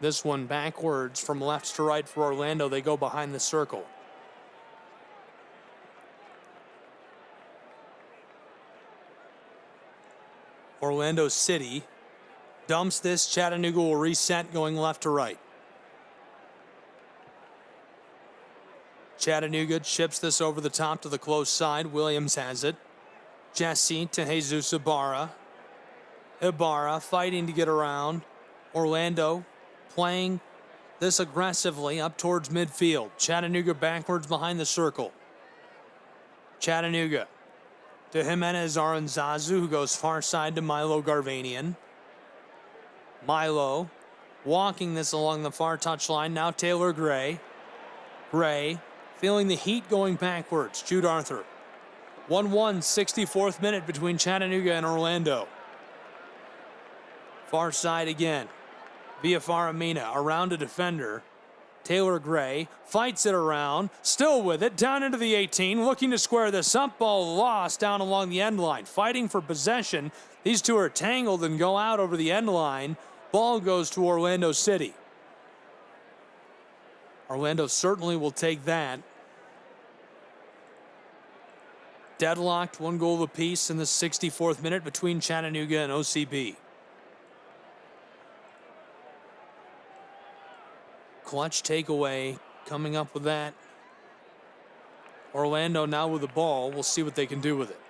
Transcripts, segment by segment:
This one backwards from left to right for Orlando. They go behind the circle. Orlando City dumps this. Chattanooga will reset going left to right. Chattanooga chips this over the top to the close side. Williams has it. Jesse to Jesus Ibarra. Ibarra fighting to get around. Orlando playing this aggressively up towards midfield. Chattanooga backwards behind the circle. Chattanooga to Jimenez Aranzazu, who goes far side to Milo Garvanian. Milo walking this along the far touchline. Now Taylor Gray. Gray feeling the heat going backwards. Jude Arthur. 1-1, 64th minute between Chattanooga and Orlando. Far side again. Via Faramina around a defender. Taylor Gray fights it around, still with it, down into the 18, looking to square this up. Ball lost down along the end line, fighting for possession. These two are tangled and go out over the end line. Ball goes to Orlando City. Orlando certainly will take that. Deadlocked, 1 goal apiece in the 64th minute between Chattanooga and OCB. Clutch takeaway coming up with that. Orlando now with the ball. We'll see what they can do with it.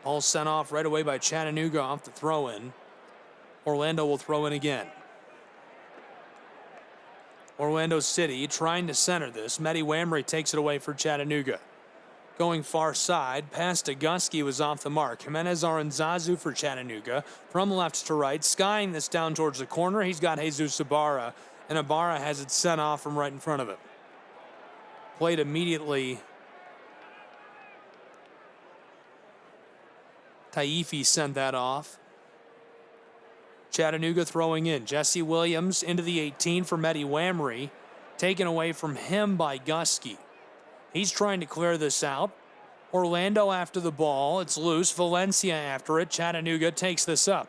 Ball sent off right away by Chattanooga off the throw-in. Orlando will throw in again. Orlando City trying to center this. Mehdi Wamry takes it away for Chattanooga. Going far side, past Aguski was off the mark. Jimenez Aranzazu for Chattanooga. From left to right, skying this down towards the corner. He's got Jesus Ibarra, and Ibarra has it sent off from right in front of him. Played immediately. Taifi sent that off. Chattanooga throwing in. Jesse Williams into the 18 for Mehdi Wamry. Taken away from him by Gusky. He's trying to clear this out. Orlando after the ball. It's loose. Valencia after it. Chattanooga takes this up.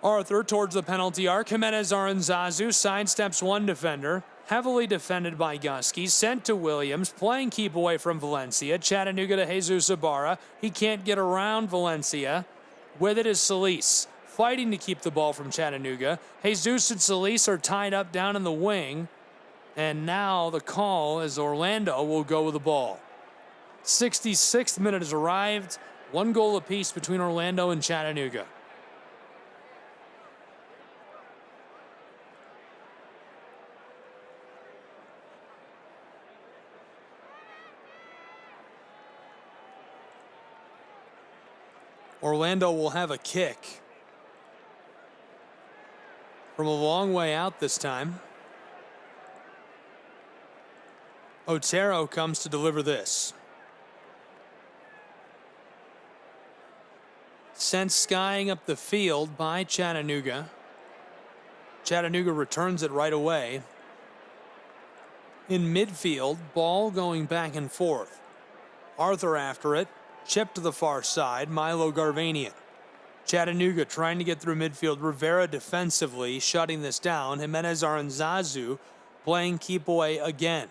Arthur towards the penalty arc. Jimenez Aranzazu sidesteps one defender. Heavily defended by Gusky. Sent to Williams. Playing keep away from Valencia. Chattanooga to Jesus Ibarra. He can't get around Valencia. With it is Solis. Fighting to keep the ball from Chattanooga. Jesus and Solis are tied up down in the wing. And now the call is Orlando will go with the ball. 66th minute has arrived. 1 goal apiece between Orlando and Chattanooga. Orlando will have a kick from a long way out this time. Otero comes to deliver this. Sent skying up the field by Chattanooga. Chattanooga returns it right away. In midfield, ball going back and forth. Arthur after it. Chip to the far side. Milo Garvanian. Chattanooga trying to get through midfield. Rivera defensively shutting this down. Jimenez Aranzazu playing keep away again.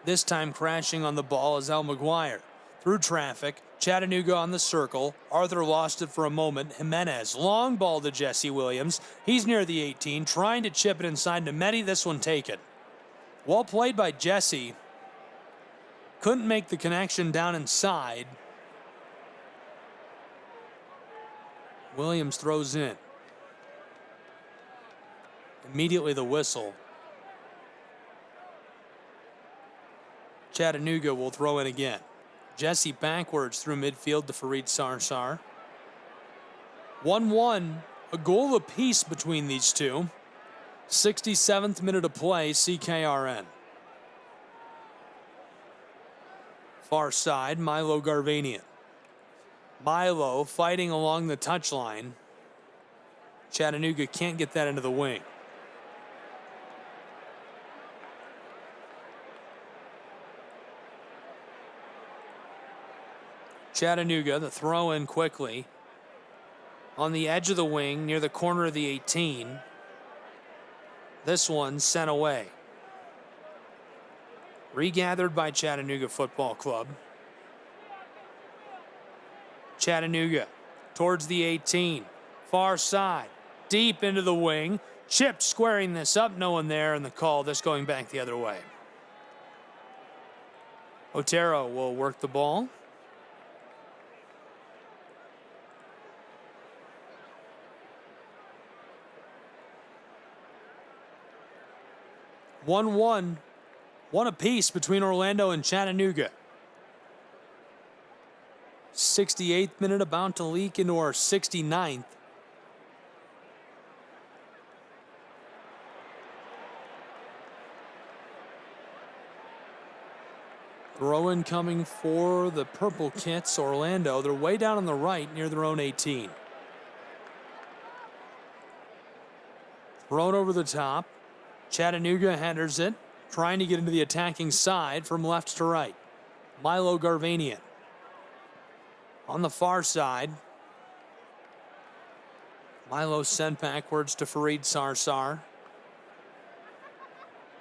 This time crashing on the ball is Al McGuire. Through traffic, Chattanooga on the circle. Arthur lost it for a moment. Jimenez, long ball to Jesse Williams. He's near the 18, trying to chip it inside to Mehdi. This one taken. Well played by Jesse. Couldn't make the connection down inside. Williams throws in. Immediately the whistle. Chattanooga will throw in again. Jesse backwards through midfield to Farid Sarsar. 1-1, a goal apiece between these two. 67th minute of play, CKRN. Far side, Milo Garvanian. Milo fighting along the touchline. Chattanooga can't get that into the wing. Chattanooga, the throw in quickly. On the edge of the wing, near the corner of the 18. This one sent away. Regathered by Chattanooga Football Club. Chattanooga towards the 18. Far side. Deep into the wing. Chip squaring this up. No one there in the call. This going back the other way. Otero will work the ball. One apiece between Orlando and Chattanooga. 68th minute about to leak into our 69th. Throw-in coming for the Purple Kits, Orlando. They're way down on the right near their own 18. Thrown over the top. Chattanooga headers it, trying to get into the attacking side from left to right. Milo Garvanian. On the far side. Milo sent backwards to Fareed Sarsar.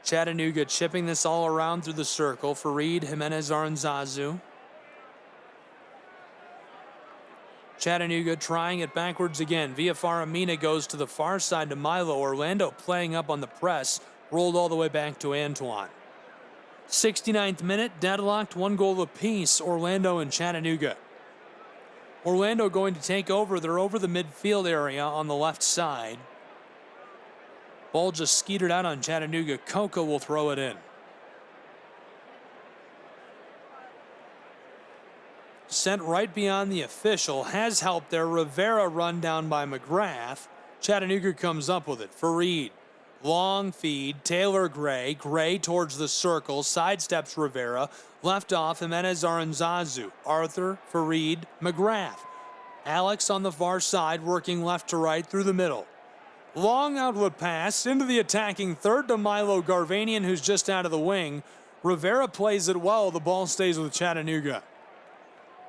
Chattanooga chipping this all around through the circle. Fareed Jimenez Aranzazu. Chattanooga trying it backwards again. Villafaramina goes to the far side to Milo. Orlando playing up on the press. Rolled all the way back to Antoine. 69th minute, deadlocked, 1 goal apiece. Orlando and Chattanooga. Orlando going to take over. They're over the midfield area on the left side. Ball just skeetered out on Chattanooga. Coca will throw it in. Sent right beyond the official. Has help there. Rivera run down by McGrath. Chattanooga comes up with it. Fareed. Long feed. Taylor Gray. Gray towards the circle. Sidesteps Rivera. Left off Jimenez Aranzazu. Arthur. Fareed. McGrath. Alex on the far side working left to right through the middle. Long outlet pass into the attacking third to Milo Garvanian, who's just out of the wing. Rivera plays it well. The ball stays with Chattanooga.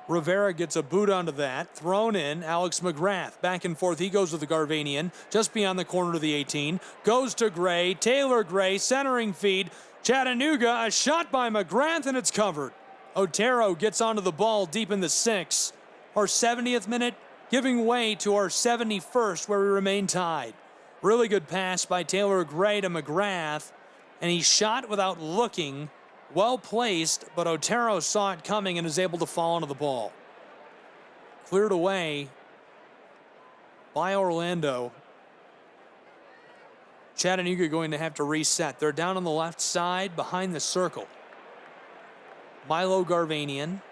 Rivera gets a boot onto that. Thrown in. Alex McGrath. Back and forth. He goes with the Garvanian. Just beyond the corner of the 18. Goes to Gray. Taylor Gray. Centering feed. Chattanooga. A shot by McGrath, and it's covered. Otero gets onto the ball deep in the 6. Our 70th minute, giving way to our 71st, where we remain tied. Really good pass by Taylor Gray to McGrath, and he shot without looking. Well placed, but Otero saw it coming and is able to fall onto the ball. Cleared away by Orlando. Chattanooga going to have to reset. They're down on the left side behind the circle. Milo Garvanian.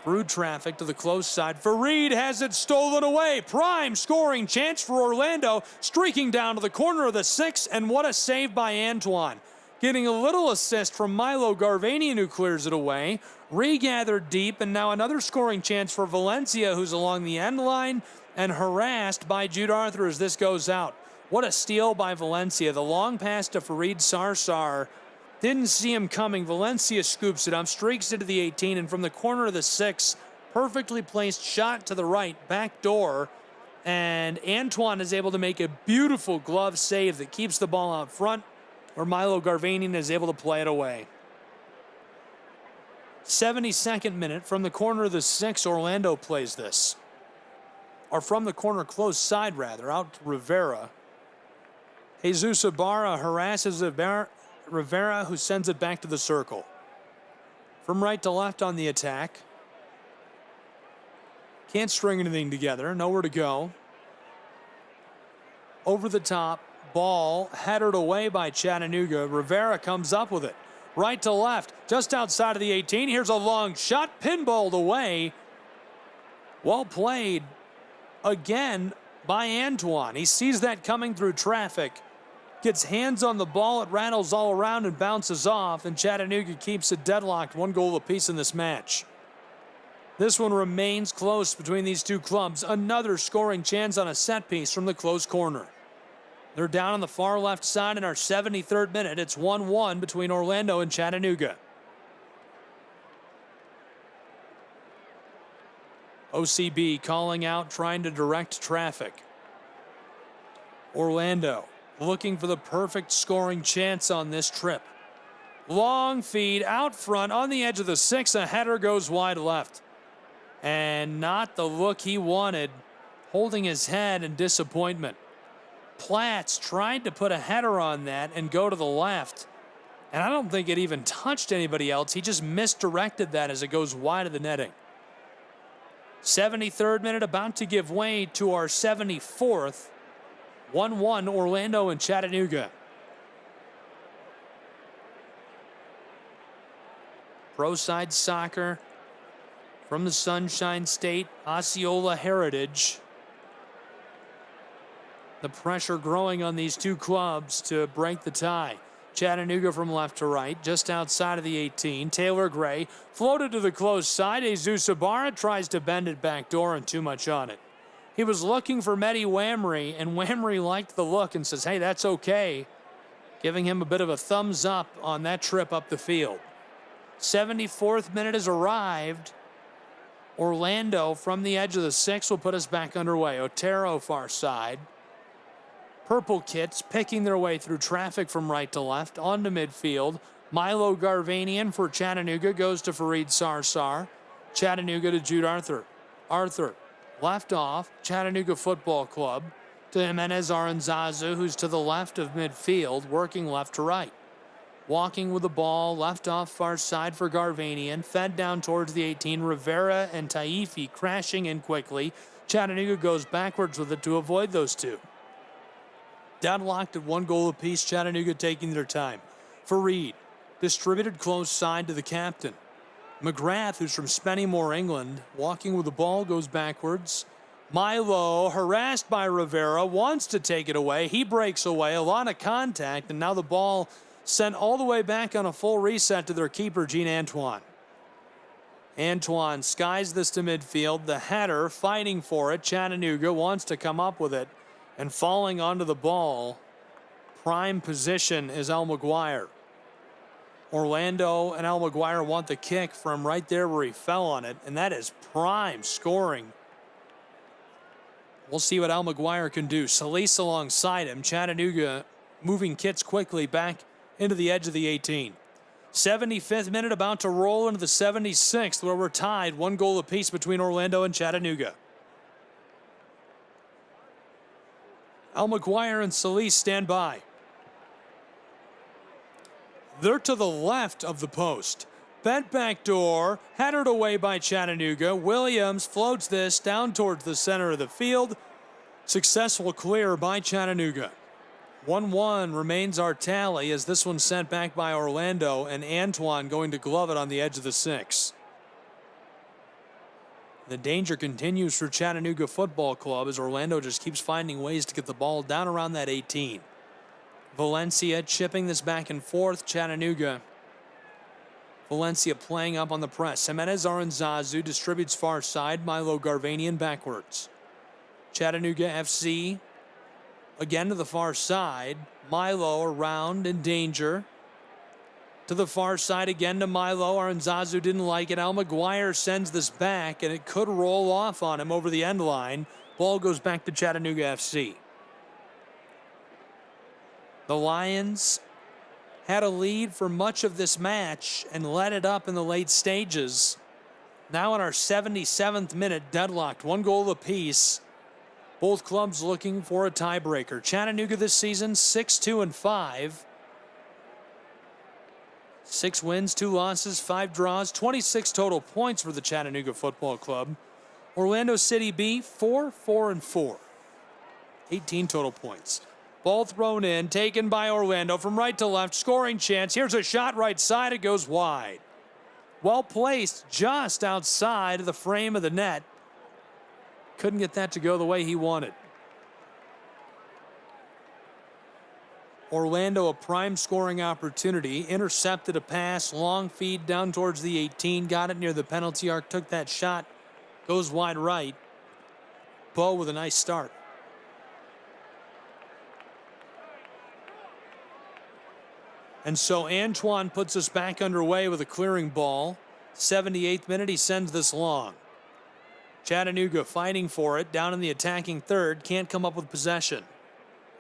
Through traffic to the close side. Fareed has it stolen away. Prime scoring chance for Orlando. Streaking down to the corner of the 6, and what a save by Antoine. Getting a little assist from Milo Garvanian, who clears it away. Regathered deep, and now another scoring chance for Valencia, who's along the end line and harassed by Jude Arthur as this goes out. What a steal by Valencia. The long pass to Fareed Sarsar. Didn't see him coming. Valencia scoops it up, streaks into the 18, and from the corner of the 6, perfectly placed shot to the right, back door. And Antoine is able to make a beautiful glove save that keeps the ball out front, where Milo Garvanian is able to play it away. 72nd minute, from the corner of the 6, Orlando plays this. Or from the corner close side, rather, out to Rivera. Jesus Ibarra harasses Rivera, who sends it back to the circle. From right to left on the attack. Can't string anything together. Nowhere to go. Over the top. Ball headed away by Chattanooga. Rivera comes up with it. Right to left. Just outside of the 18. Here's a long shot. Pinballed away. Well played again by Antoine. He sees that coming through traffic. Gets hands on the ball, it rattles all around and bounces off, and Chattanooga keeps it deadlocked, 1 goal apiece in this match. This one remains close between these two clubs. Another scoring chance on a set piece from the close corner. They're down on the far left side in our 73rd minute. It's 1-1 between Orlando and Chattanooga. OCB calling out, trying to direct traffic. Orlando looking for the perfect scoring chance on this trip. Long feed out front on the edge of the 6. A header goes wide left. And not the look he wanted, holding his head in disappointment. Platts tried to put a header on that and go to the left. And I don't think it even touched anybody else. He just misdirected that as it goes wide of the netting. 73rd minute about to give way to our 74th. 1-1 Orlando and Chattanooga. Pro side soccer from the Sunshine State, Osceola heritage. The pressure growing on these two clubs to break the tie. Chattanooga from left to right, just outside of the 18. Taylor Gray floated to the close side. Jesus Ibarra tries to bend it backdoor and too much on it. He was looking for Mehdi Wamry, and Wamry liked the look and says, hey, that's okay. Giving him a bit of a thumbs up on that trip up the field. 74th minute has arrived. Orlando from the edge of the 6 will put us back underway. Otero far side. Purple kits picking their way through traffic from right to left onto midfield. Milo Garvanian for Chattanooga goes to Fareed Sarsar. Chattanooga to Jude Arthur. Arthur left off. Chattanooga Football Club to Jimenez Aranzazu, who's to the left of midfield, working left to right. Walking with the ball, left off far side for Garvanian. Fed down towards the 18. Rivera and Taifi crashing in quickly. Chattanooga goes backwards with it to avoid those two. Deadlocked at 1 goal apiece, Chattanooga taking their time. Fareed distributed close side to the captain. McGrath, who's from Spennymoor, England, walking with the ball, goes backwards. Milo, harassed by Rivera, wants to take it away. He breaks away. A lot of contact, and now the ball sent all the way back on a full reset to their keeper, Gene Antoine. Antoine skies this to midfield. The header, fighting for it. Chattanooga wants to come up with it. And falling onto the ball, prime position is Al McGuire. Orlando and Al McGuire want the kick from right there where he fell on it, and that is prime scoring. We'll see what Al McGuire can do. Solis alongside him. Chattanooga moving kits quickly back into the edge of the 18. 75th minute about to roll into the 76th, where we're tied 1 goal apiece between Orlando and Chattanooga. Al McGuire and Solis stand by. They're to the left of the post. Bent backdoor, headed away by Chattanooga. Williams floats this down towards the center of the field. Successful clear by Chattanooga. 1-1 remains our tally as this one's sent back by Orlando, and Antoine going to glove it on the edge of the 6. The danger continues for Chattanooga Football Club as Orlando just keeps finding ways to get the ball down around that 18. Valencia chipping this back and forth. Chattanooga. Valencia playing up on the press. Jimenez Aranzazu distributes far side. Milo Garvanian backwards. Chattanooga FC again to the far side. Milo around in danger. To the far side again to Milo. Aranzazu didn't like it. Al McGuire sends this back, and it could roll off on him over the end line. Ball goes back to Chattanooga FC. The Lions had a lead for much of this match and let it up in the late stages. Now in our 77th minute, deadlocked, 1 goal apiece. Both clubs looking for a tiebreaker. Chattanooga this season 6-2-5. 6 wins, 2 losses, 5 draws, 26 total points for the Chattanooga Football Club. Orlando City B 4-4-4. 18 total points. Ball thrown in, taken by Orlando from right to left, scoring chance. Here's a shot right side, it goes wide. Well placed just outside of the frame of the net. Couldn't get that to go the way he wanted. Orlando a prime scoring opportunity, intercepted a pass, long feed down towards the 18, got it near the penalty arc, took that shot, goes wide right. Bo with a nice start. And so Antoine puts us back underway with a clearing ball. 78th minute, he sends this long. Chattanooga fighting for it down in the attacking third, can't come up with possession.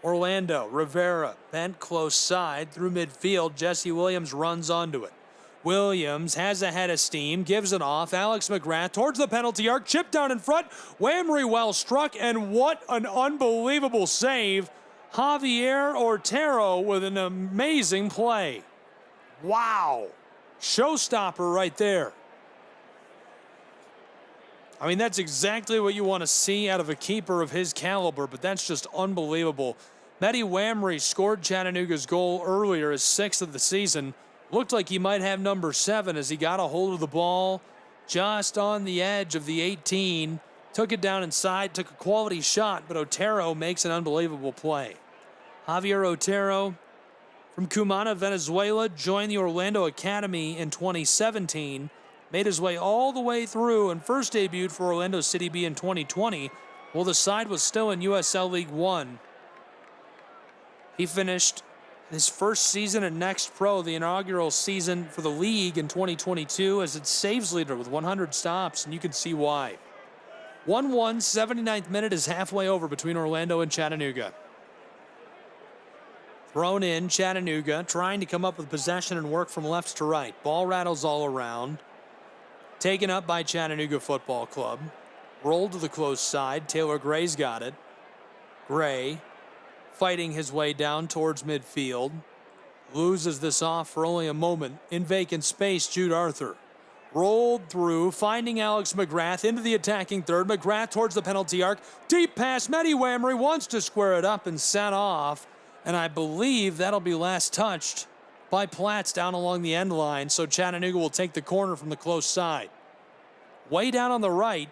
Orlando, Rivera, bent close side through midfield. Jesse Williams runs onto it. Williams has a head of steam, gives it off. Alex McGrath towards the penalty arc, chip down in front. Whamry well struck, and what an unbelievable save. Javier Otero with an amazing play. Wow. Showstopper right there. I mean, that's exactly what you want to see out of a keeper of his caliber, but that's just unbelievable. Mehdi Whamry scored Chattanooga's goal earlier, his 6th of the season. Looked like he might have number 7 as he got a hold of the ball just on the edge of the 18. Took it down inside, took a quality shot, but Otero makes an unbelievable play. Javier Otero from Cumana, Venezuela, joined the Orlando Academy in 2017. Made his way all the way through and first debuted for Orlando City B in 2020 while the side was still in USL League One. He finished his first season at Next Pro, the inaugural season for the league in 2022, as its saves leader with 100 stops, and you can see why. 1-1, 79th minute is halfway over between Orlando and Chattanooga. Thrown in, Chattanooga trying to come up with possession and work from left to right. Ball rattles all around. Taken up by Chattanooga Football Club. Rolled to the close side. Taylor Gray's got it. Gray fighting his way down towards midfield. Loses this off for only a moment. In vacant space, Jude Arthur. Rolled through, finding Alex McGrath into the attacking third. McGrath towards the penalty arc. Deep pass. Mehdi Whamry wants to square it up and set off. And I believe that'll be last touched by Platts down along the end line, so Chattanooga will take the corner from the close side. Way down on the right,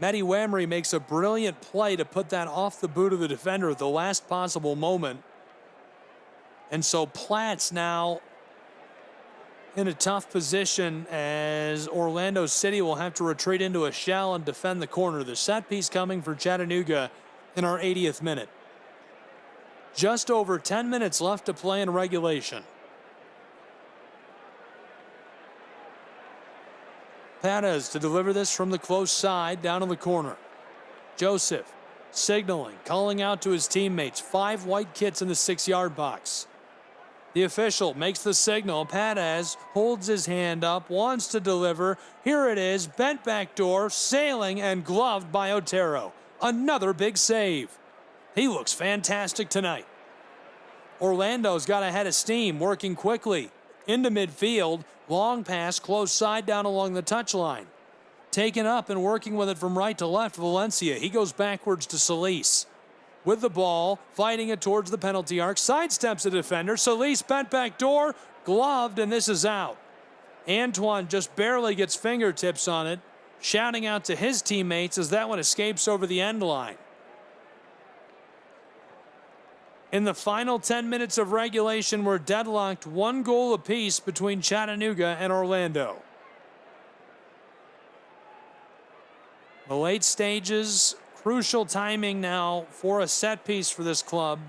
Mehdi Whamry makes a brilliant play to put that off the boot of the defender at the last possible moment. And so Platts now in a tough position as Orlando City will have to retreat into a shell and defend the corner. The set piece coming for Chattanooga in our 80th minute. Just over 10 minutes left to play in regulation. Perez to deliver this from the close side down in the corner. Joseph signaling, calling out to his teammates. 5 white kits in the 6-yard box. The official makes the signal. Perez holds his hand up, wants to deliver. Here it is, bent back door, sailing and gloved by Otero. Another big save. He looks fantastic tonight. Orlando's got a head of steam, working quickly into midfield. Long pass, close side down along the touchline. Taken up and working with it from right to left, Valencia. He goes backwards to Solis. With the ball, fighting it towards the penalty arc. Sidesteps a defender. Solis bent back door, gloved, and this is out. Antoine just barely gets fingertips on it, shouting out to his teammates as that one escapes over the end line. In the final 10 minutes of regulation, we're deadlocked 1 goal apiece between Chattanooga and Orlando. The late stages, crucial timing now for a set piece for this club.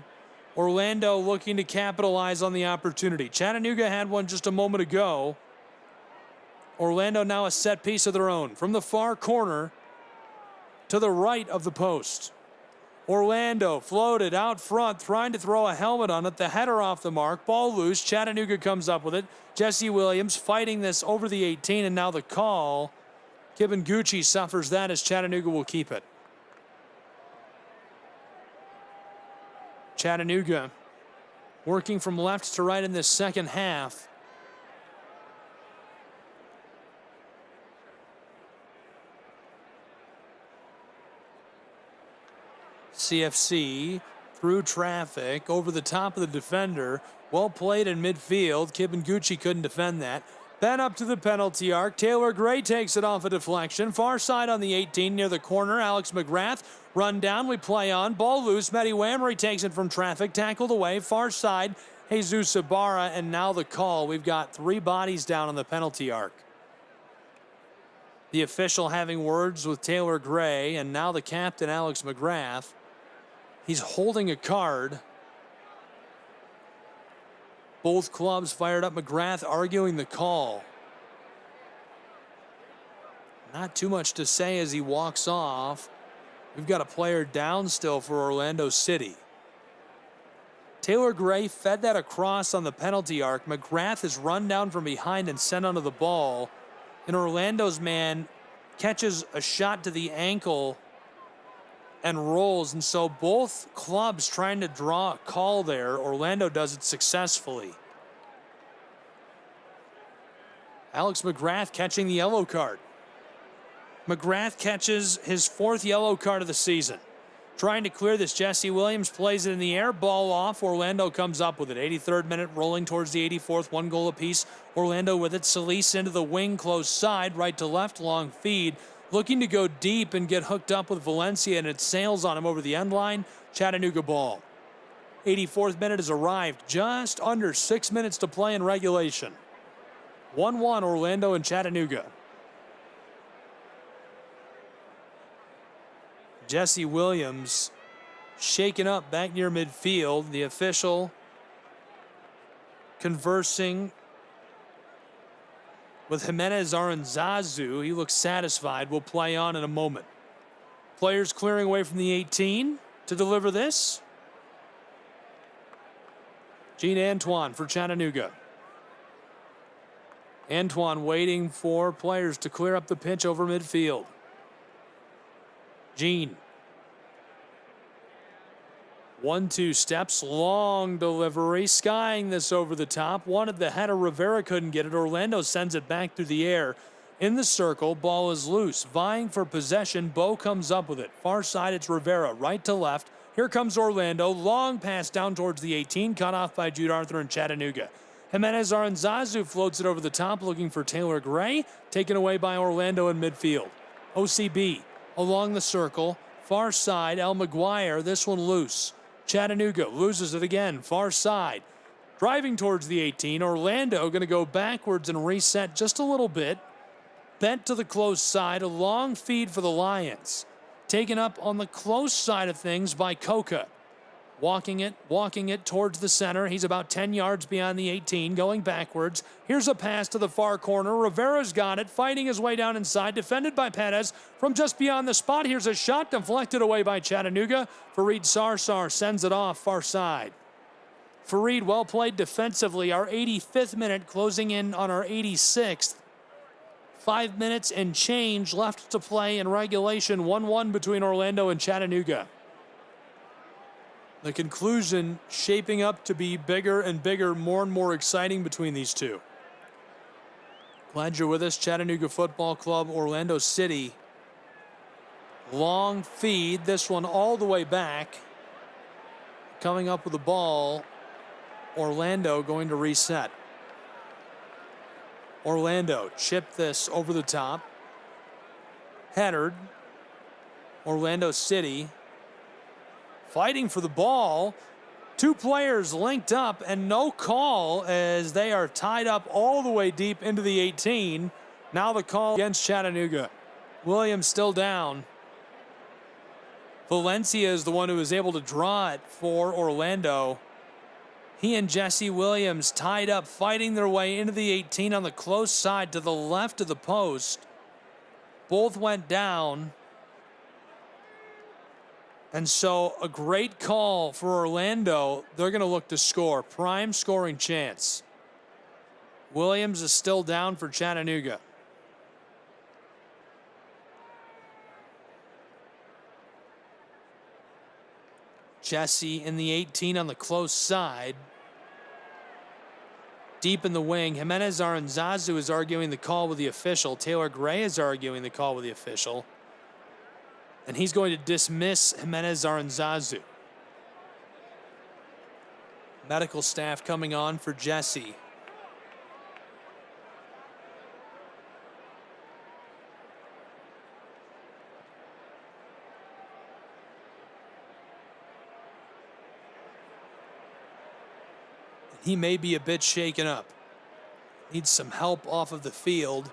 Orlando looking to capitalize on the opportunity. Chattanooga had one just a moment ago. Orlando now a set piece of their own from the far corner to the right of the post. Orlando floated out front, trying to throw a helmet on it. The header off the mark. Ball loose. Chattanooga comes up with it. Jesse Williams fighting this over the 18, and now the call. Kibbenguchi suffers that as Chattanooga will keep it. Chattanooga working from left to right in this second half. CFC through traffic over the top of the defender. Well played in midfield. Kibbenguchi couldn't defend that. Then up to the penalty arc. Taylor Gray takes it off a deflection. Far side on the 18 near the corner. Alex McGrath run down. We play on. Ball loose. Mehdi Whamry takes it from traffic. Tackled away. Far side. Jesus Ibarra. And now the call. We've got 3 bodies down on the penalty arc. The official having words with Taylor Gray. And now the captain, Alex McGrath. He's holding a card. Both clubs fired up. McGrath arguing the call. Not too much to say as he walks off. We've got a player down still for Orlando City. Taylor Gray fed that across on the penalty arc. McGrath is run down from behind and sent onto the ball. And Orlando's man catches a shot to the ankle and rolls. And so both clubs trying to draw a call there. Orlando does it successfully. Alex McGrath catching the yellow card. McGrath catches his 4th yellow card of the season. Trying to clear this, Jesse Williams plays it in the air, ball off. Orlando comes up with it. 83rd minute, rolling towards the 84th, 1 goal apiece. Orlando with it. Solis into the wing, close side, right to left, long feed. Looking to go deep and get hooked up with Valencia, and it sails on him over the end line. Chattanooga ball. 84th minute has arrived. Just under 6 minutes to play in regulation. 1-1 Orlando and Chattanooga. Jesse Williams shaken up back near midfield. The official conversing with Jimenez Aranzazu. He looks satisfied. Will play on in a moment. Players clearing away from the 18 to deliver this. Gene Antoine for Chattanooga. Antoine waiting for players to clear up the pitch over midfield. Gene. 1-2 steps, long delivery, skying this over the top. Wanted the header, Rivera couldn't get it. Orlando sends it back through the air. In the circle, ball is loose. Vying for possession, Bo comes up with it. Far side, it's Rivera, right to left. Here comes Orlando, long pass down towards the 18, cut off by Jude Arthur and Chattanooga. Jimenez Aranzazu floats it over the top, looking for Taylor Gray, taken away by Orlando in midfield. OCB. Along the circle, far side, El McGuire, this one loose. Chattanooga loses it again, far side. Driving towards the 18, Orlando going to go backwards and reset just a little bit. Bent to the close side, a long feed for the Lions. Taken up on the close side of things by Coca. Walking it towards the center. He's about 10 yards beyond the 18, going backwards. Here's a pass to the far corner. Rivera's got it, fighting his way down inside, defended by Perez from just beyond the spot. Here's a shot deflected away by Chattanooga. Fareed Sarsar sends it off far side. Fareed well played defensively. Our 85th minute closing in on our 86th. 5 minutes and change left to play in regulation. 1-1 between Orlando and Chattanooga. The conclusion shaping up to be bigger and bigger, more and more exciting between these two. Glad you're with us. Chattanooga Football Club, Orlando City. Long feed, this one all the way back. Coming up with the ball, Orlando going to reset. Orlando chip this over the top. Headered. Orlando City fighting for the ball. 2 players linked up and no call as they are tied up all the way deep into the 18. Now the call against Chattanooga. Williams still down. Valencia is the one who is able to draw it for Orlando. He and Jesse Williams tied up, fighting their way into the 18 on the close side to the left of the post. Both went down. And so a great call for Orlando. They're going to look to score. Prime scoring chance. Williams is still down for Chattanooga. Jesse in the 18 on the close side. Deep in the wing, Jimenez Aranzazu is arguing the call with the official. Taylor Gray is arguing the call with the official. And he's going to dismiss Jimenez Aranzazu. Medical staff coming on for Jesse. He may be a bit shaken up. Needs some help off of the field.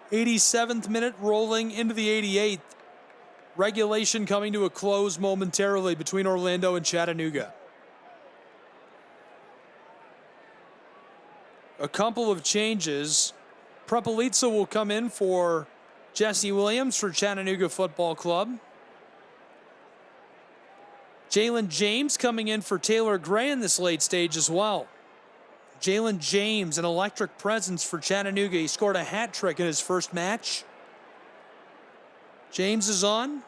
87th minute rolling into the 88th. Regulation coming to a close momentarily between Orlando and Chattanooga. A couple of changes. Prepelica will come in for Jesse Williams for Chattanooga Football Club. Jalen James coming in for Taylor Gray in this late stage as well. Jalen James, an electric presence for Chattanooga. He scored a hat trick in his first match. James is on.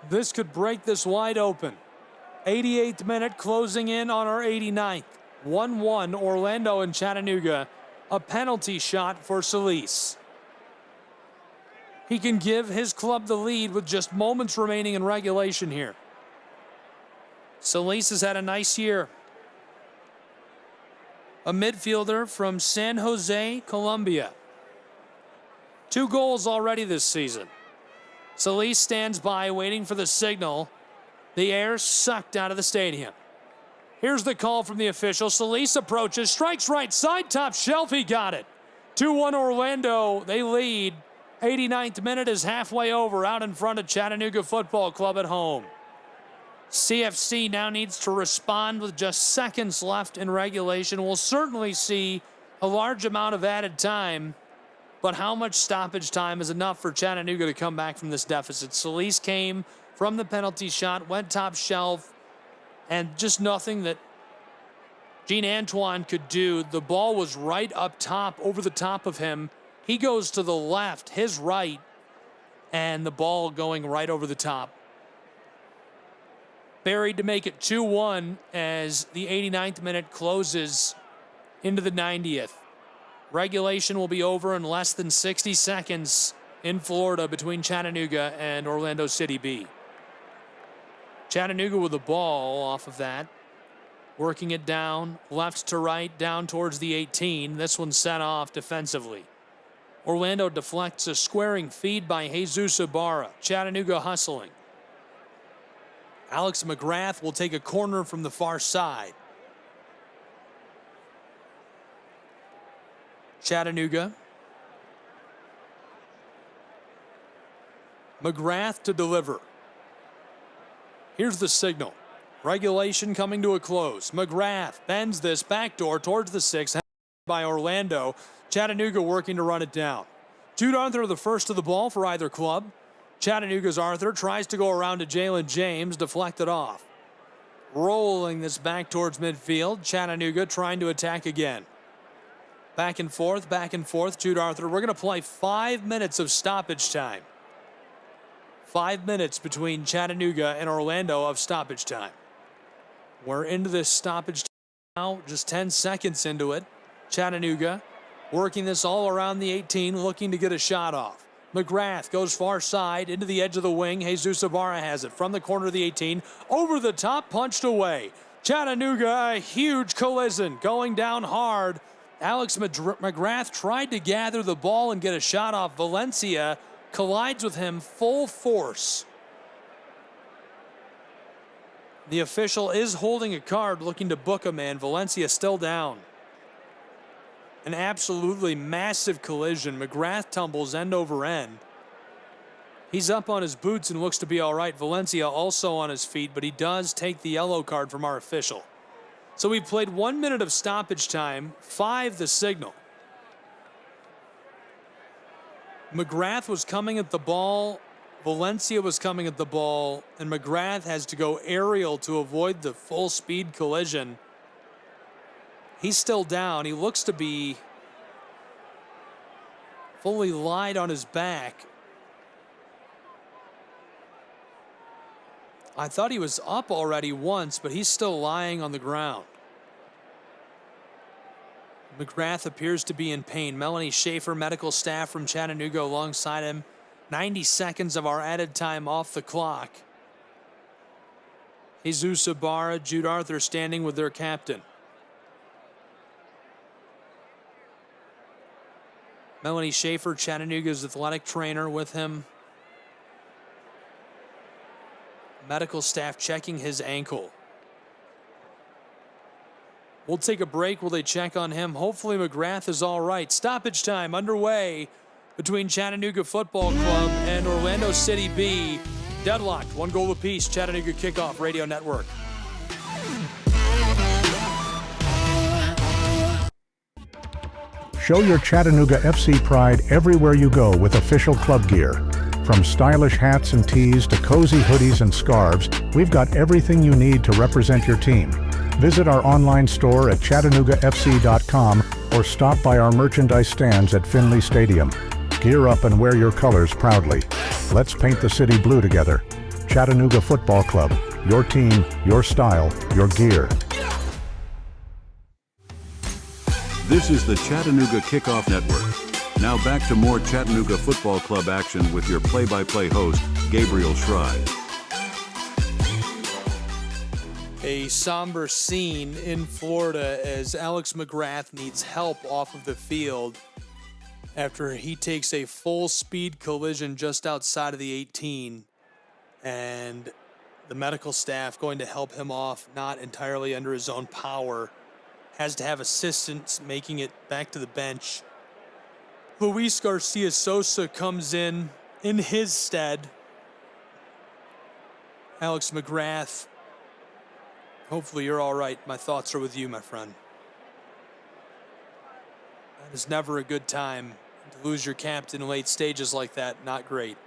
This could break this wide open. 88th minute closing in on our 89th. 1-1 Orlando and Chattanooga. A penalty shot for Solis. He can give his club the lead with just moments remaining in regulation here. Solis has had a nice year. A midfielder from San Jose, Colombia. 2 goals already this season. Solis stands by waiting for the signal. The air sucked out of the stadium. Here's the call from the official. Solis approaches, strikes right side, top shelf, he got it. 2-1 Orlando, they lead. 89th minute is halfway over, out in front of Chattanooga Football Club at home. CFC now needs to respond with just seconds left in regulation. We'll certainly see a large amount of added time, but how much stoppage time is enough for Chattanooga to come back from this deficit? Solis came from the penalty shot, went top shelf, and just nothing that Gene Antoine could do. The ball was right up top, over the top of him. He goes to the left, his right, and the ball going right over the top. Buried to make it 2-1 as the 89th minute closes into the 90th. Regulation will be over in less than 60 seconds in Florida between Chattanooga and Orlando City B. Chattanooga with the ball off of that. Working it down, left to right, down towards the 18. This one set off defensively. Orlando deflects a squaring feed by Jesus Ibarra. Chattanooga hustling. Alex McGrath will take a corner from the far side. Chattanooga. McGrath to deliver. Here's the signal. Regulation coming to a close. McGrath bends this backdoor towards the 6 by Orlando. Chattanooga working to run it down. Jude Arthur the first to the ball for either club. Chattanooga's Arthur tries to go around to Jalen James, deflected off. Rolling this back towards midfield. Chattanooga trying to attack again. Back and forth, Jude Arthur. We're going to play 5 minutes of stoppage time. 5 minutes between Chattanooga and Orlando of stoppage time. We're into this stoppage time now, just 10 seconds into it. Chattanooga working this all around the 18, looking to get a shot off. McGrath goes far side into the edge of the wing. Jesus Ibarra has it from the corner of the 18. Over the top, punched away. Chattanooga, a huge collision going down hard. Alex McGrath tried to gather the ball and get a shot off. Valencia collides with him full force. The official is holding a card looking to book a man. Valencia still down. An absolutely massive collision. McGrath tumbles end over end. He's up on his boots and looks to be all right. Valencia also on his feet, but he does take the yellow card from our official. So we played 1 minute of stoppage time, 5 the signal. McGrath was coming at the ball. Valencia was coming at the ball, and McGrath has to go aerial to avoid the full speed collision. He's still down. He looks to be fully lied on his back. I thought he was up already once, but he's still lying on the ground. McGrath appears to be in pain. Melanie Schaefer, medical staff from Chattanooga alongside him. 90 seconds of our added time off the clock. Jesus Ibarra, Jude Arthur standing with their captain. Melanie Schaefer, Chattanooga's athletic trainer, with him. Medical staff checking his ankle. We'll take a break while they check on him. Hopefully McGrath is all right. Stoppage time underway between Chattanooga Football Club and Orlando City B. Deadlocked, 1 goal apiece. Chattanooga Kickoff Radio Network. Show your Chattanooga FC pride everywhere you go with official club gear. From stylish hats and tees to cozy hoodies and scarves, we've got everything you need to represent your team. Visit our online store at ChattanoogaFC.com or stop by our merchandise stands at Finley Stadium. Gear up and wear your colors proudly. Let's paint the city blue together. Chattanooga Football Club. Your team, your style, your gear. This is the Chattanooga Kickoff Network. Now back to more Chattanooga Football Club action with your play-by-play host, Gabriel Schride. A somber scene in Florida as Alex McGrath needs help off of the field after he takes a full-speed collision just outside of the 18, and the medical staff going to help him off, not entirely under his own power, has to have assistance making it back to the bench. Luis Garcia Sosa comes in his stead. Alex McGrath, hopefully you're all right. My thoughts are with you, my friend. That is never a good time to lose your captain in late stages like that. Not great.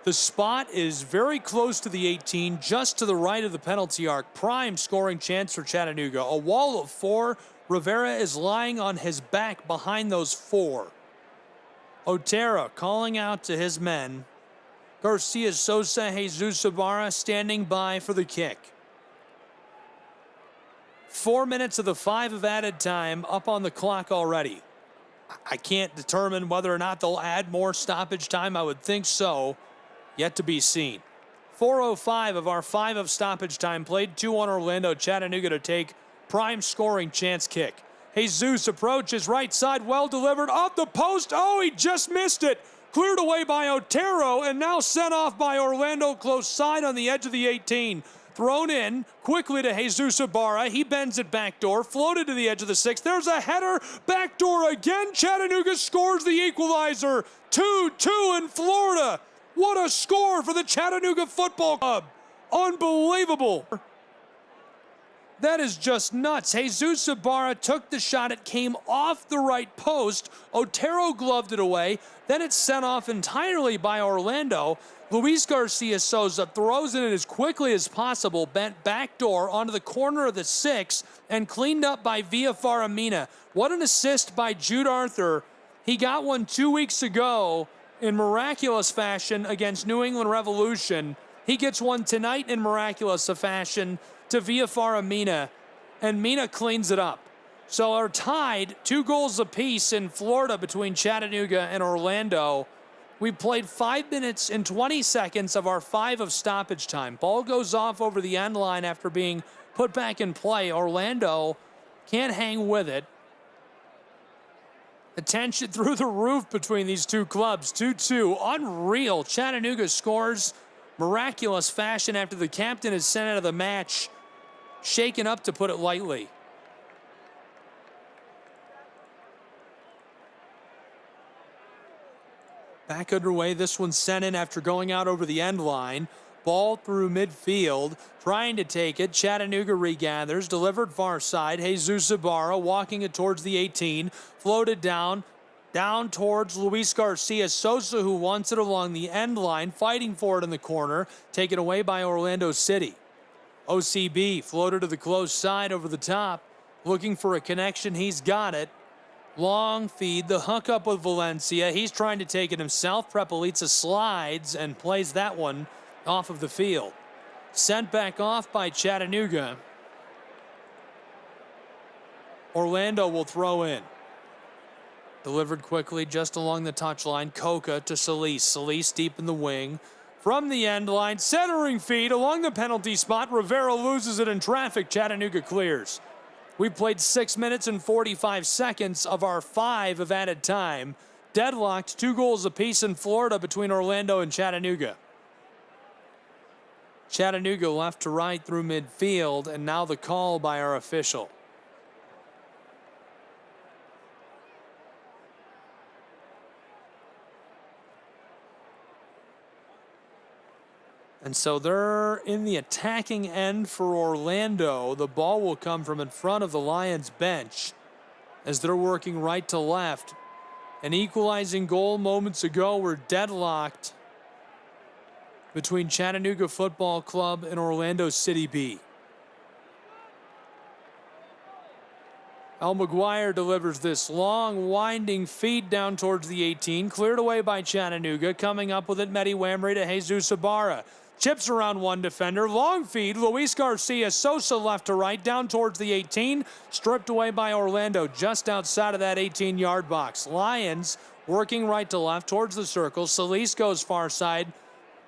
The spot is very close to the 18, just to the right of the penalty arc. Prime scoring chance for Chattanooga. A wall of four. Rivera is lying on his back behind those four. Otero calling out to his men. Garcia Sosa, Jesus Ibarra standing by for the kick. 4 minutes of the 5 of added time up on the clock already. I can't determine whether or not they'll add more stoppage time. I would think so. Yet to be seen. 4:05 of our 5 of stoppage time played. 2 on Orlando. Chattanooga to take prime scoring chance kick. Jesus approaches right side. Well delivered off the post. Oh, he just missed it. Cleared away by Otero and now sent off by Orlando close side on the edge of the 18. Thrown in quickly to Jesus Ibarra. He bends it backdoor. Floated to the edge of the 6. There's a header. Backdoor again. Chattanooga scores the equalizer. 2-2 in Florida. What a score for the Chattanooga Football Club. Unbelievable. That is just nuts. Jesus Ibarra took the shot. It came off the right post. Otero gloved it away. Then it's sent off entirely by Orlando. Luis Garcia Sosa throws it in as quickly as possible, bent backdoor onto the corner of the 6, and cleaned up by Villa Faramina. What an assist by Jude Arthur. He got one 2 weeks ago in miraculous fashion against New England Revolution. He gets one tonight in miraculous fashion to Villa Faramina, and Mina cleans it up. So are tied 2 goals apiece in Florida between Chattanooga and Orlando. We played 5 minutes and 20 seconds of our 5 of stoppage time. Ball goes off over the end line after being put back in play. Orlando can't hang with it. The tension through the roof between these two clubs. 2-2. Unreal. Chattanooga scores miraculous fashion after the captain is sent out of the match. Shaken up, to put it lightly. Back underway. This one's sent in after going out over the end line. Ball through midfield, trying to take it. Chattanooga regathers, delivered far side. Jesus Ibarra walking it towards the 18. Floated down towards Luis Garcia Sosa, who wants it along the end line, fighting for it in the corner. Taken away by Orlando City. OCB floated to the close side over the top. Looking for a connection. He's got it. Long feed, the hook up with Valencia. He's trying to take it himself. Prepelica slides and plays that one off of the field. Sent back off by Chattanooga. Orlando will throw in. Delivered quickly just along the touchline. Coca to Solis. Solis deep in the wing. From the end line, centering feed along the penalty spot. Rivera loses it in traffic. Chattanooga clears. We played 6 minutes and 45 seconds of our 5 of added time. Deadlocked, 2 goals apiece in Florida between Orlando and Chattanooga. Chattanooga left to right through midfield, and now the call by our official. And so they're in the attacking end for Orlando. The ball will come from in front of the Lions bench. as they're working right to left. An equalizing goal moments ago. We're deadlocked between Chattanooga Football Club and Orlando City B. Al McGuire delivers this long, winding feed down towards the 18. Cleared away by Chattanooga. Coming up with it, Medi Wamry to Jesus Ibarra. Chips around one defender. Long feed. Luis Garcia Sosa left to right. Down towards the 18. Stripped away by Orlando just outside of that 18-yard box. Lions working right to left towards the circle. Solis goes far side.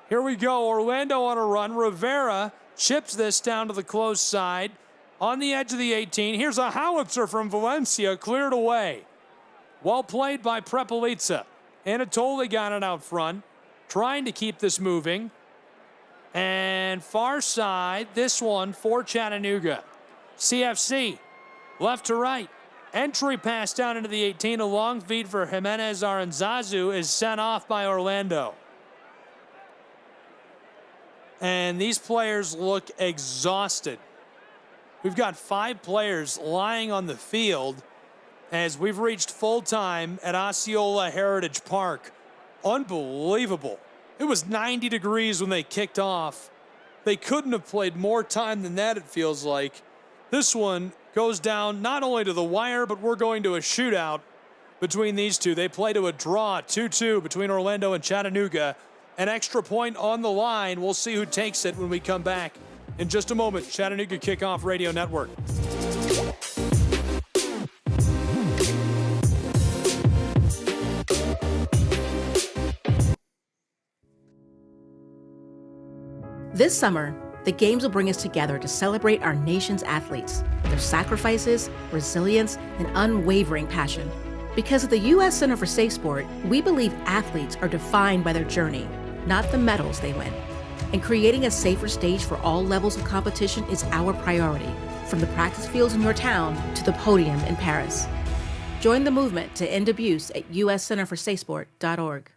Here we go. Orlando on a run. Rivera chips this down to the close side. On the edge of the 18. Here's a howitzer from Valencia. Cleared away. Well played by Prepelica. Anatoly got it out front. Trying to keep this moving. And far side, this one for Chattanooga. CFC, left to right. Entry pass down into the 18. A long feed for Jimenez Aranzazu is sent off by Orlando. And these players look exhausted. We've got 5 players lying on the field as we've reached full time at Osceola Heritage Park. Unbelievable. It was 90 degrees when they kicked off. They couldn't have played more time than that, it feels like. This one goes down not only to the wire, but we're going to a shootout between these two. They play to a draw, 2-2 between Orlando and Chattanooga. An extra point on the line. We'll see who takes it when we come back in just a moment. Chattanooga Kickoff Radio Network. This summer, the Games will bring us together to celebrate our nation's athletes, their sacrifices, resilience, and unwavering passion. Because at the U.S. Center for Safe Sport, we believe athletes are defined by their journey, not the medals they win. And creating a safer stage for all levels of competition is our priority, from the practice fields in your town to the podium in Paris. Join the movement to end abuse at uscenterforsafesport.org.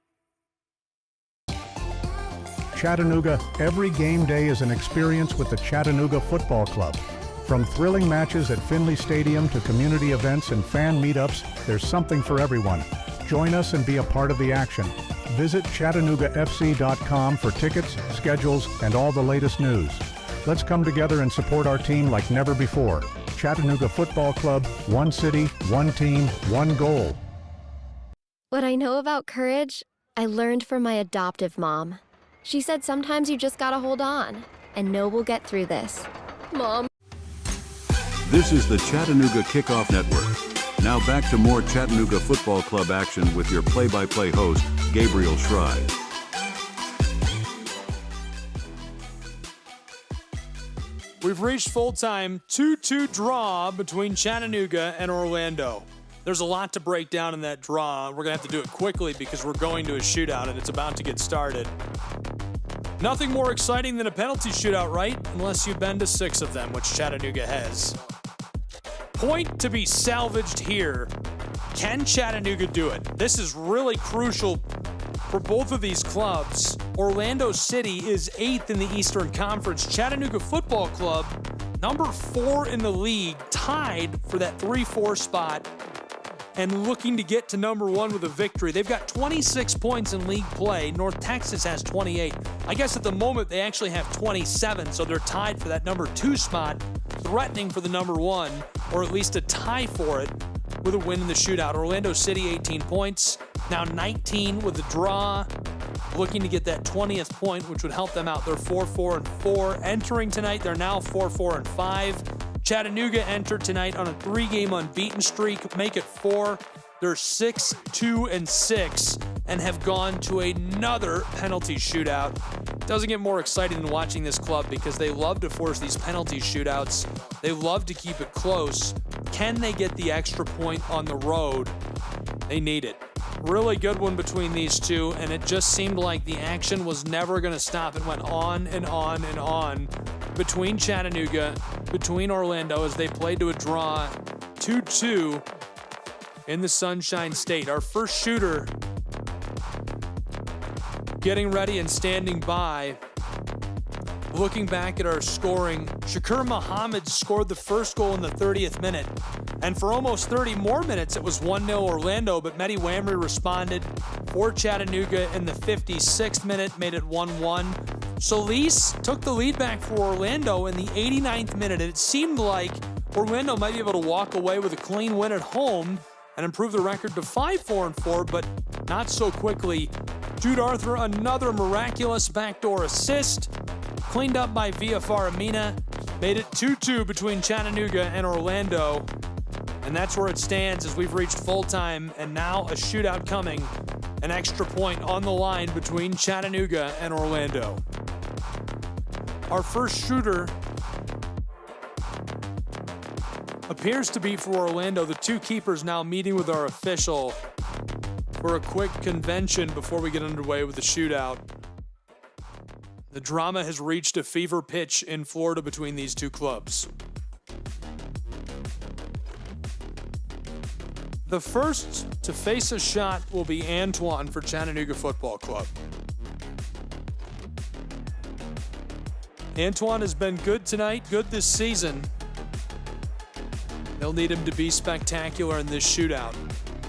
Chattanooga, every game day is an experience with the Chattanooga Football Club. From thrilling matches at Finley Stadium to community events and fan meetups, there's something for everyone. Join us and be a part of the action. Visit ChattanoogaFC.com for tickets, schedules, and all the latest news. Let's come together and support our team like never before. Chattanooga Football Club, one city, one team, one goal. What I know about courage, I learned from my adoptive mom. She said sometimes you just gotta hold on and know we'll get through this. Mom. This is the Chattanooga Kickoff Network. Now back to more Chattanooga Football Club action with your play-by-play host, Gabriel Schreier. We've reached full-time 2-2 draw between Chattanooga and Orlando. There's a lot to break down in that draw. We're going to have to do it quickly because we're going to a shootout and it's about to get started. Nothing more exciting than a penalty shootout, right? Unless you've been to 6 of them, which Chattanooga has. Point to be salvaged here. Can Chattanooga do it? This is really crucial for both of these clubs. Orlando City is 8th in the Eastern Conference. Chattanooga Football Club, number 4 in the league, tied for that 3-4 spot and looking to get to number 1 with a victory. They've got 26 points in league play. North Texas has 28. I guess at the moment they actually have 27, so they're tied for that number 2 spot, threatening for the number 1, or at least a tie for it with a win in the shootout. Orlando City, 18 points, now 19 with a draw, looking to get that 20th point, which would help them out. They're 4-4-4. Entering tonight, they're now 4-4-5. Chattanooga entered tonight on a 3-game unbeaten streak, make it 4. They're 6-2-6 and have gone to another penalty shootout. Doesn't get more exciting than watching this club because they love to force these penalty shootouts. They love to keep it close. Can they get the extra point on the road? They need it. Really good one between these two, and it just seemed like the action was never going to stop. It went on and on and on between Chattanooga, between Orlando as they played to a draw, 2-2 in the Sunshine State. Our first shooter getting ready and standing by Looking back at our scoring, Shakur Muhammad scored the first goal in the 30th minute. And for almost 30 more minutes, it was 1-0 Orlando, but Mehdi Wamry responded for Chattanooga in the 56th minute, made it 1-1. Solis took the lead back for Orlando in the 89th minute. It seemed like Orlando might be able to walk away with a clean win at home and improve the record to 5-4-4, but not so quickly. Jude Arthur, another miraculous backdoor assist, cleaned up by VFR Amina, made it 2-2 between Chattanooga and Orlando. And that's where it stands as we've reached full time, and now a shootout coming, an extra point on the line between Chattanooga and Orlando. Our first shooter appears to be for Orlando. The two keepers now meeting with our official for a quick convention before we get underway with the shootout. The drama has reached a fever pitch in Florida between these two clubs. The first to face a shot will be Antoine for Chattanooga Football Club. Antoine has been good tonight, good this season. They'll need him to be spectacular in this shootout.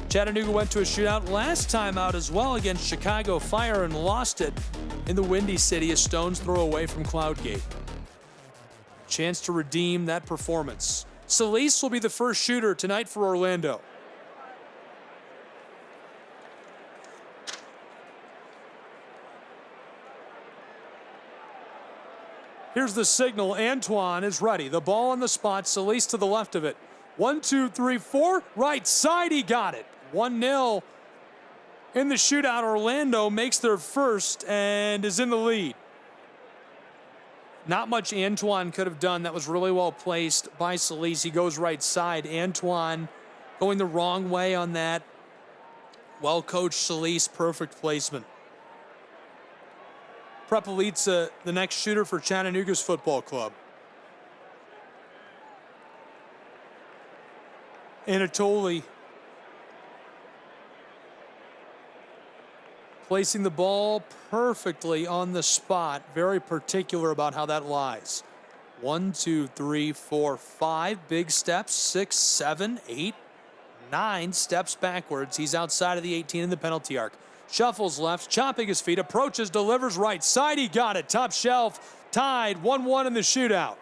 Chattanooga went to a shootout last time out as well against Chicago Fire and lost it in the Windy City, a stone's throw away from Cloudgate. Chance to redeem that performance. Solis will be the first shooter tonight for Orlando. Here's the signal. Antoine is ready. The ball on the spot. Solis to the left of it. 1, 2, 3, 4. Right side, he got it. 1-0 in the shootout. Orlando makes their first and is in the lead. Not much Antoine could have done. That was really well placed by Solis. He goes right side. Antoine going the wrong way on that. Well coached Solis. Perfect placement. Prepelica, the next shooter for Chattanooga's football club. Anatoly placing the ball perfectly on the spot. Very particular about how that lies. 1, 2, 3, 4, 5 big steps. 6, 7, 8, 9 steps backwards. He's outside of the 18 in the penalty arc. Shuffles left, chopping his feet, approaches, delivers right side. He got it. Top shelf, tied 1-1 in the shootout.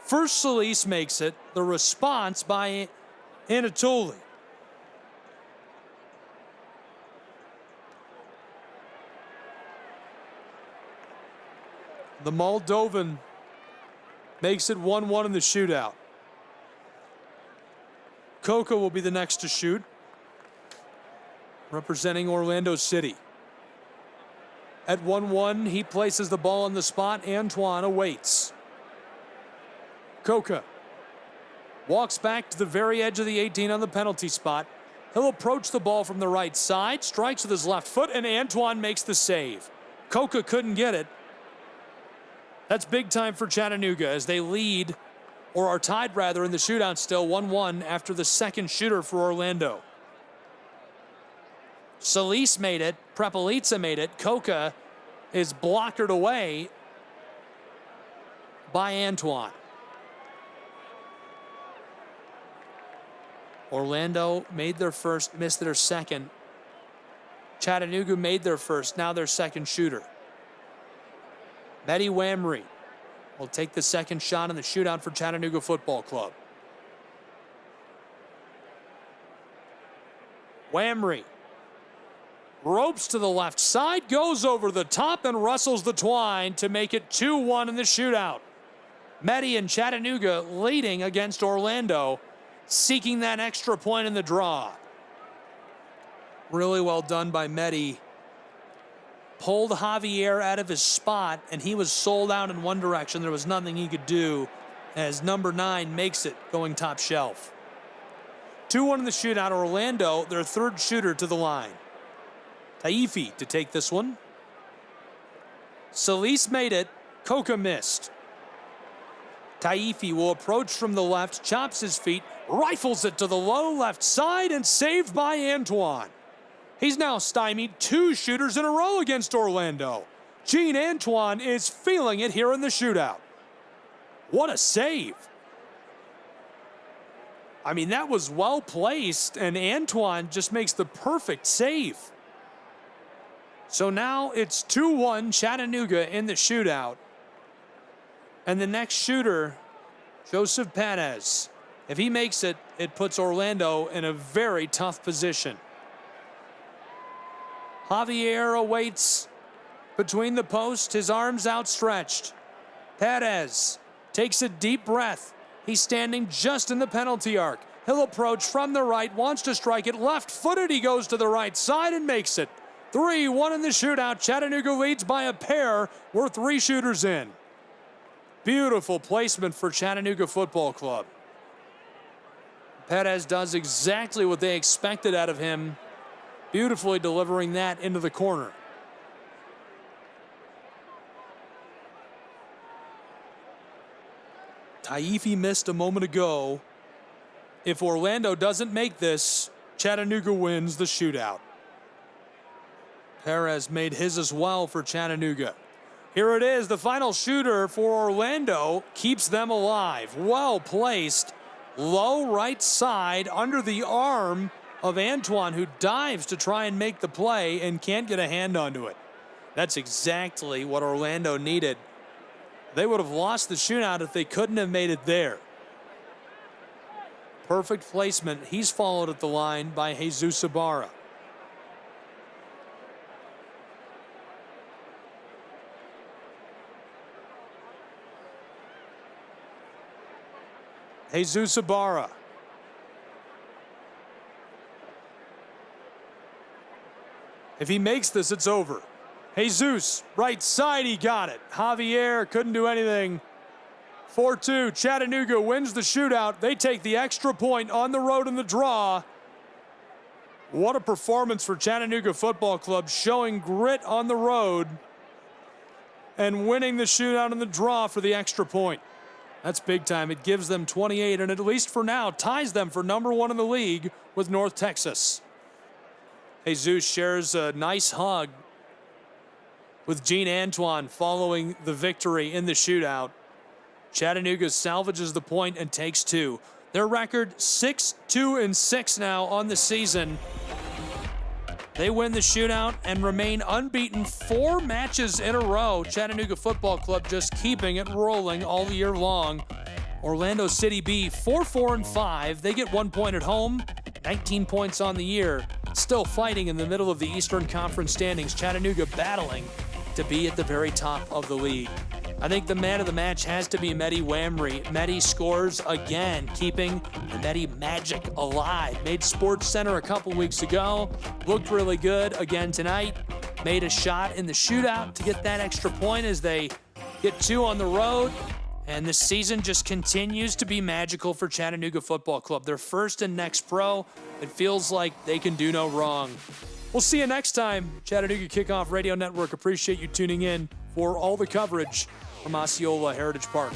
First Solis makes it. The response by Anatoly. The Moldovan makes it 1-1 in the shootout. Coca will be the next to shoot, representing Orlando City. At 1-1, he places the ball on the spot. Antoine awaits. Coca walks back to the very edge of the 18 on the penalty spot. He'll approach the ball from the right side, strikes with his left foot, and Antoine makes the save. Coca couldn't get it. That's big time for Chattanooga as they lead, or are tied rather, in the shootout still 1-1 after the second shooter for Orlando. Solis made it. Prepelica made it. Coca is blockered away by Antoine. Orlando made their first, missed their second. Chattanooga made their first, now their second shooter. Mehdi Wamry will take the second shot in the shootout for Chattanooga Football Club. Wamry ropes to the left side, goes over the top and rustles the twine to make it 2-1 in the shootout. Mehdi and Chattanooga leading against Orlando, seeking that extra point in the draw. Really well done by Mehdi. Pulled Javier out of his spot, and he was sold out in one direction. There was nothing he could do as number 9 makes it, going top shelf. 2-1 in the shootout. Orlando, their third shooter to the line. Taifi to take this one. Solis made it. Coca missed. Taifi will approach from the left, chops his feet, rifles it to the low left side, and saved by Antoine. He's now stymied 2 shooters in a row against Orlando. Gene Antoine is feeling it here in the shootout. What a save. I mean, that was well placed, and Antoine just makes the perfect save. So now it's 2-1 Chattanooga in the shootout. And the next shooter, Joseph Perez. If he makes it, it puts Orlando in a very tough position. Javier awaits between the posts, his arms outstretched. Perez takes a deep breath. He's standing just in the penalty arc. He'll approach from the right, wants to strike it left-footed. He goes to the right side and makes it. 3-1 in the shootout. Chattanooga leads by a pair. We're 3 shooters in. Beautiful placement for Chattanooga Football Club. Perez does exactly what they expected out of him, beautifully delivering that into the corner. Taifi missed a moment ago. If Orlando doesn't make this, Chattanooga wins the shootout. Perez made his as well for Chattanooga. Here it is, the final shooter for Orlando keeps them alive. Well placed, low right side under the arm of Antoine, who dives to try and make the play and can't get a hand onto it. That's exactly what Orlando needed. They would have lost the shootout if they couldn't have made it there. Perfect placement. He's followed at the line by Jesus Ibarra. Jesus Ibarra. If he makes this, it's over. Jesus, right side, he got it. Javier couldn't do anything. 4-2, Chattanooga wins the shootout. They take the extra point on the road in the draw. What a performance for Chattanooga Football Club, showing grit on the road and winning the shootout in the draw for the extra point. That's big time. It gives them 28, and at least for now, ties them for number 1 in the league with North Texas. Jesus shares a nice hug with Gene Antoine following the victory in the shootout. Chattanooga salvages the point and takes 2. Their record 6-2-6 now on the season. They win the shootout and remain unbeaten 4 matches in a row. Chattanooga Football Club just keeping it rolling all year long. Orlando City B 4-4-5. They get 1 point at home, 19 points on the year. Still fighting in the middle of the Eastern Conference standings. Chattanooga battling to be at the very top of the league. I think the man of the match has to be Mehdi Wamry. Mehdi scores again, keeping the Mehdi magic alive. Made Sports Center a couple weeks ago. Looked really good again tonight. Made a shot in the shootout to get that extra point as they get 2 on the road. And this season just continues to be magical for Chattanooga Football Club. They're first in Next Pro. It feels like they can do no wrong. We'll see you next time. Chattanooga Kickoff Radio Network. Appreciate you tuning in for all the coverage from Osceola Heritage Park.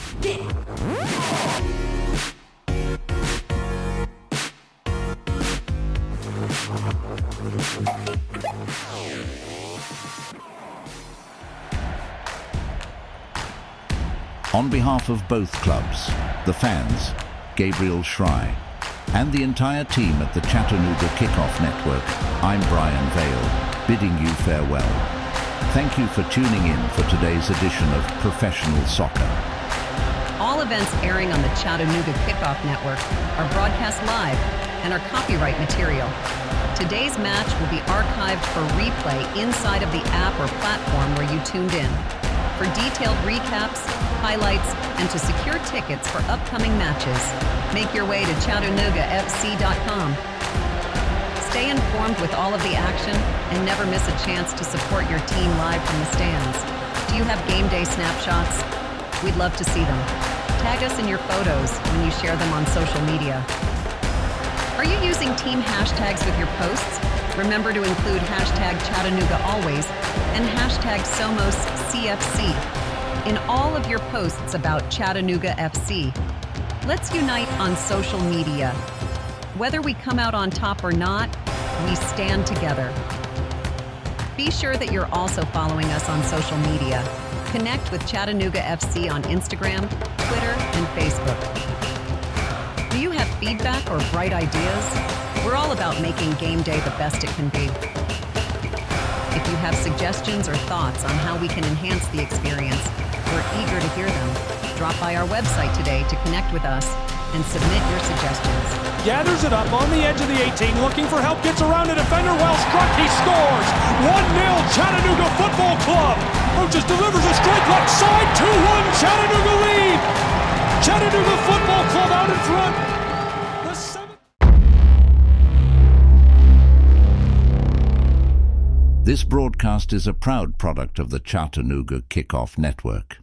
On behalf of both clubs, the fans, Gabriel Schrei, and the entire team at the Chattanooga Kickoff Network, I'm Brian Vale, bidding you farewell. Thank you for tuning in for today's edition of Professional Soccer. All events airing on the Chattanooga Kickoff Network are broadcast live and are copyright material. Today's match will be archived for replay inside of the app or platform where you tuned in. For detailed recaps, highlights, and to secure tickets for upcoming matches, make your way to ChattanoogaFC.com. Stay informed with all of the action and never miss a chance to support your team live from the stands. Do you have game day snapshots? We'd love to see them. Tag us in your photos when you share them on social media. Are you using team hashtags with your posts? Remember to include hashtag Chattanooga Always and hashtag SomosCFC in all of your posts about Chattanooga FC. Let's unite on social media. Whether we come out on top or not, we stand together. Be sure that you're also following us on social media. Connect with Chattanooga FC on Instagram, Twitter, and Facebook. Do you have feedback or bright ideas? We're all about making game day the best it can be. If you have suggestions or thoughts on how we can enhance the experience, we're eager to hear them. Drop by our website today to connect with us and submit your suggestions. Gathers it up on the edge of the 18, looking for help, gets around a defender, well struck, he scores! 1-0 Chattanooga Football Club! Roaches delivers a strike left side, 2-1 Chattanooga lead! Chattanooga Football Club out in front! The seventh. This broadcast is a proud product of the Chattanooga Kickoff Network.